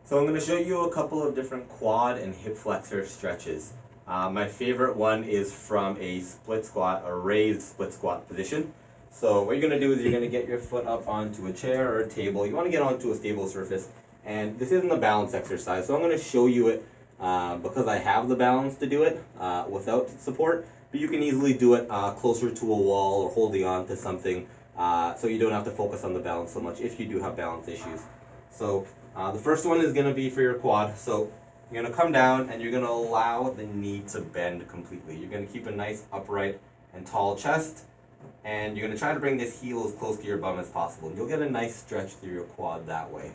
So I'm going to show you a couple of different quad and hip flexor stretches. My favorite one is from a split squat, a raised split squat position. So what you're going to do is you're going to get your foot up onto a chair or a table. You want to get onto a stable surface. And this isn't a balance exercise, so I'm going to show you it because I have the balance to do it without support. But you can easily do it closer to a wall or holding on to something so you don't have to focus on the balance so much if you do have balance issues. So the first one is going to be for your quad. So you're going to come down and you're going to allow the knee to bend completely. You're going to keep a nice upright and tall chest, and you're going to try to bring this heel as close to your bum as possible. You'll get a nice stretch through your quad that way.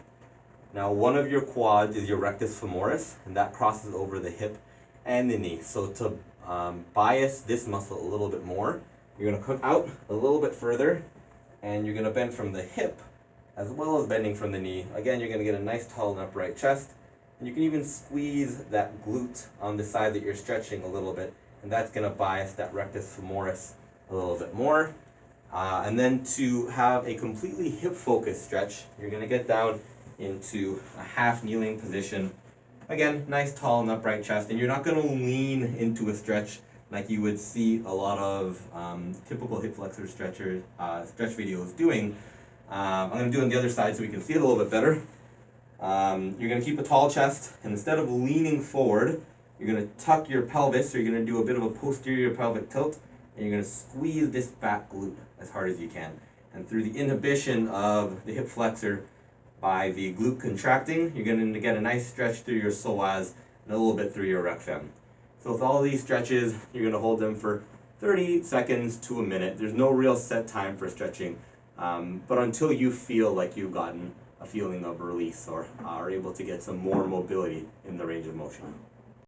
Now, one of your quads is your rectus femoris, and that crosses over the hip and the knee. So to bias this muscle a little bit more, you're going to come out a little bit further, and you're going to bend from the hip as well as bending from the knee. Again, you're going to get a nice tall and upright chest, and you can even squeeze that glute on the side that you're stretching a little bit, and that's going to bias that rectus femoris a little bit more. And then to have a completely hip focused stretch, you're going to get down into a half kneeling position. Again, nice tall and upright chest, and you're not going to lean into a stretch like you would see a lot of typical hip flexor stretch videos doing. I'm going to do it on the other side so we can see it a little bit better. You're going to keep a tall chest, and instead of leaning forward, you're going to tuck your pelvis, so you're going to do a bit of a posterior pelvic tilt, and you're going to squeeze this back glute as hard as you can. And through the inhibition of the hip flexor by the glute contracting, you're going to get a nice stretch through your psoas and a little bit through your rec fem. So with all these stretches, you're going to hold them for 30 seconds to a minute. There's no real set time for stretching, but until you feel like you've gotten a feeling of release or are able to get some more mobility in the range of motion.